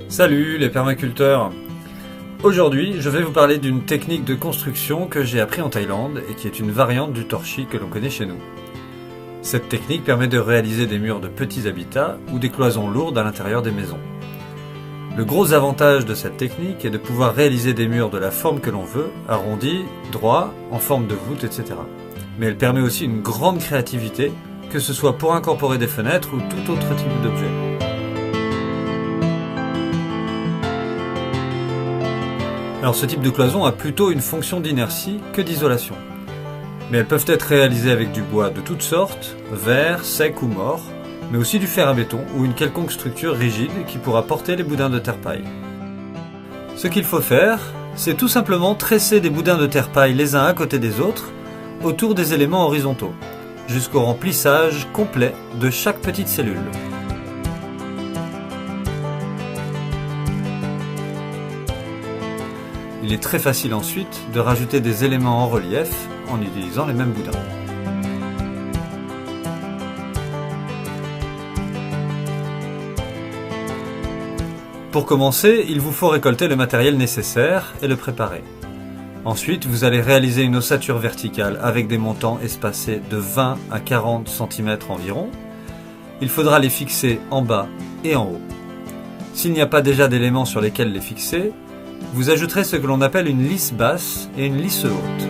Salut les permaculteurs. Aujourd'hui, je vais vous parler d'une technique de construction que j'ai appris en Thaïlande et qui est une variante du torchis que l'on connaît chez nous. Cette technique permet de réaliser des murs de petits habitats ou des cloisons lourdes à l'intérieur des maisons. Le gros avantage de cette technique est de pouvoir réaliser des murs de la forme que l'on veut, arrondis, droits, en forme de voûte, etc. Mais elle permet aussi une grande créativité, que ce soit pour incorporer des fenêtres ou tout autre type d'objet. Alors ce type de cloison a plutôt une fonction d'inertie que d'isolation. Mais elles peuvent être réalisées avec du bois de toutes sortes, vert, sec ou mort, mais aussi du fer à béton ou une quelconque structure rigide qui pourra porter les boudins de terre-paille. Ce qu'il faut faire, c'est tout simplement tresser des boudins de terre-paille les uns à côté des autres, autour des éléments horizontaux, jusqu'au remplissage complet de chaque petite cellule. Il est très facile ensuite de rajouter des éléments en relief en utilisant les mêmes boudins. Pour commencer, il vous faut récolter le matériel nécessaire et le préparer. Ensuite, vous allez réaliser une ossature verticale avec des montants espacés de 20 à 40 cm environ. Il faudra les fixer en bas et en haut. S'il n'y a pas déjà d'éléments sur lesquels les fixer, vous ajouterez ce que l'on appelle une lisse basse et une lisse haute.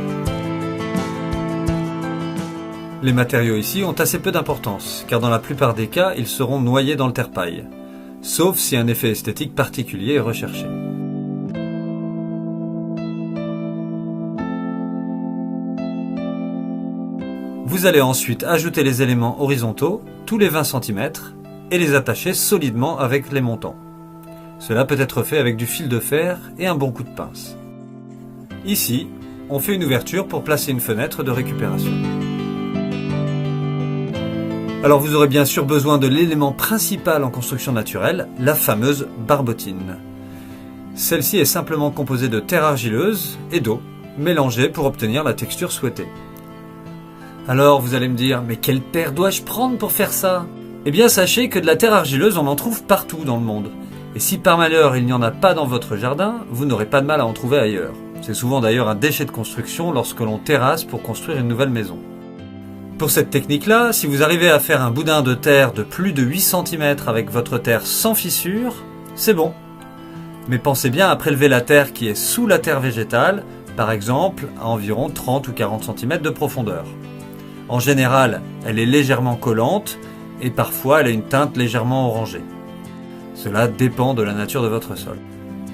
Les matériaux ici ont assez peu d'importance, car dans la plupart des cas, ils seront noyés dans le terre-paille, sauf si un effet esthétique particulier est recherché. Vous allez ensuite ajouter les éléments horizontaux, tous les 20 cm, et les attacher solidement avec les montants. Cela peut être fait avec du fil de fer et un bon coup de pince. Ici, on fait une ouverture pour placer une fenêtre de récupération. Alors vous aurez bien sûr besoin de l'élément principal en construction naturelle, la fameuse barbotine. Celle-ci est simplement composée de terre argileuse et d'eau, mélangée pour obtenir la texture souhaitée. Alors vous allez me dire, mais quelle terre dois-je prendre pour faire ça ? Eh bien sachez que de la terre argileuse on en trouve partout dans le monde. Et si par malheur il n'y en a pas dans votre jardin, vous n'aurez pas de mal à en trouver ailleurs. C'est souvent d'ailleurs un déchet de construction lorsque l'on terrasse pour construire une nouvelle maison. Pour cette technique-là, si vous arrivez à faire un boudin de terre de plus de 8 cm avec votre terre sans fissure, c'est bon. Mais pensez bien à prélever la terre qui est sous la terre végétale, par exemple à environ 30 ou 40 cm de profondeur. En général, elle est légèrement collante et parfois elle a une teinte légèrement orangée. Cela dépend de la nature de votre sol.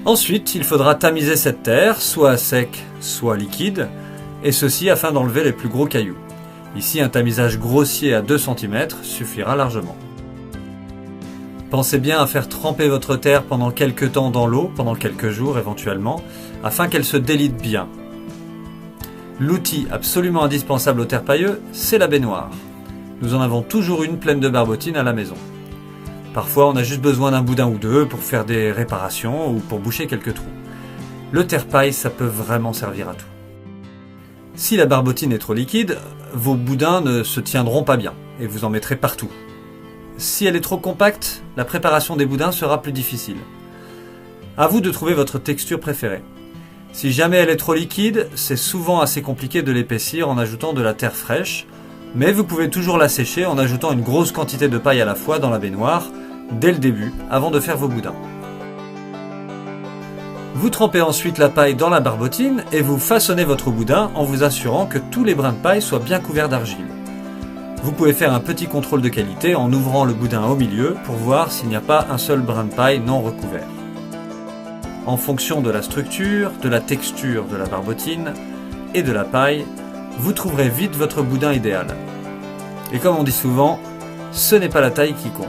Ensuite, il faudra tamiser cette terre, soit à sec, soit liquide, et ceci afin d'enlever les plus gros cailloux. Ici, un tamisage grossier à 2 cm suffira largement. Pensez bien à faire tremper votre terre pendant quelques temps dans l'eau, pendant quelques jours éventuellement, afin qu'elle se délite bien. L'outil absolument indispensable au terre-pailleux, c'est la baignoire. Nous en avons toujours une pleine de barbotine à la maison. Parfois, on a juste besoin d'un boudin ou deux pour faire des réparations ou pour boucher quelques trous. Le terre-paille, ça peut vraiment servir à tout. Si la barbotine est trop liquide, vos boudins ne se tiendront pas bien et vous en mettrez partout. Si elle est trop compacte, la préparation des boudins sera plus difficile. À vous de trouver votre texture préférée. Si jamais elle est trop liquide, c'est souvent assez compliqué de l'épaissir en ajoutant de la terre fraîche, mais vous pouvez toujours la sécher en ajoutant une grosse quantité de paille à la fois dans la baignoire, dès le début, avant de faire vos boudins. Vous trempez ensuite la paille dans la barbotine et vous façonnez votre boudin en vous assurant que tous les brins de paille soient bien couverts d'argile. Vous pouvez faire un petit contrôle de qualité en ouvrant le boudin au milieu pour voir s'il n'y a pas un seul brin de paille non recouvert. En fonction de la structure, de la texture de la barbotine et de la paille, vous trouverez vite votre boudin idéal. Et comme on dit souvent, ce n'est pas la taille qui compte.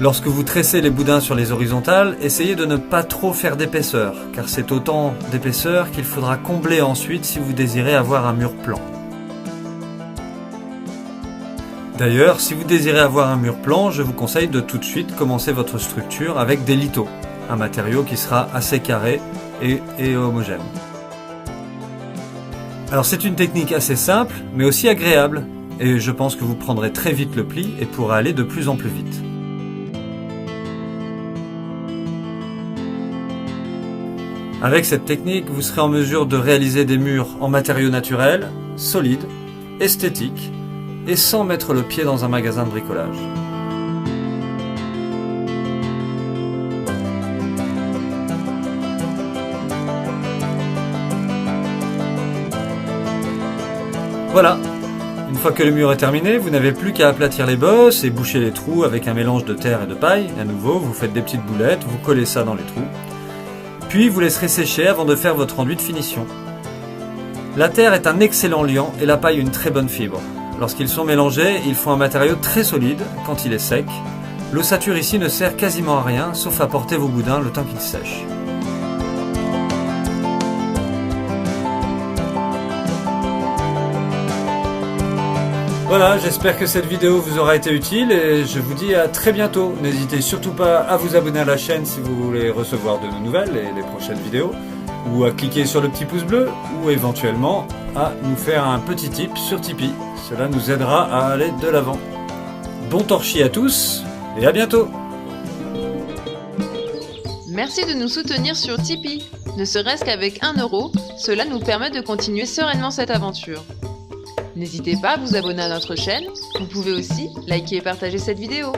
Lorsque vous tressez les boudins sur les horizontales, essayez de ne pas trop faire d'épaisseur, car c'est autant d'épaisseur qu'il faudra combler ensuite si vous désirez avoir un mur plan. D'ailleurs, si vous désirez avoir un mur plan, je vous conseille de tout de suite commencer votre structure avec des lithots, un matériau qui sera assez carré et homogène. Alors c'est une technique assez simple, mais aussi agréable, et je pense que vous prendrez très vite le pli et pourrez aller de plus en plus vite. Avec cette technique, vous serez en mesure de réaliser des murs en matériaux naturels, solides, esthétiques et sans mettre le pied dans un magasin de bricolage. Voilà, une fois que le mur est terminé, vous n'avez plus qu'à aplatir les bosses et boucher les trous avec un mélange de terre et de paille. À nouveau, vous faites des petites boulettes, vous collez ça dans les trous. Puis vous laisserez sécher avant de faire votre enduit de finition. La terre est un excellent liant et la paille une très bonne fibre. Lorsqu'ils sont mélangés, ils font un matériau très solide quand il est sec. L'ossature ici ne sert quasiment à rien, sauf à porter vos boudins le temps qu'ils sèchent. Voilà, j'espère que cette vidéo vous aura été utile et je vous dis à très bientôt. N'hésitez surtout pas à vous abonner à la chaîne si vous voulez recevoir de nos nouvelles et les prochaines vidéos, ou à cliquer sur le petit pouce bleu, ou éventuellement à nous faire un petit tip sur Tipeee. Cela nous aidera à aller de l'avant. Bon torchis à tous et à bientôt. Merci de nous soutenir sur Tipeee. Ne serait-ce qu'avec 1 €, cela nous permet de continuer sereinement cette aventure. N'hésitez pas à vous abonner à notre chaîne, vous pouvez aussi liker et partager cette vidéo.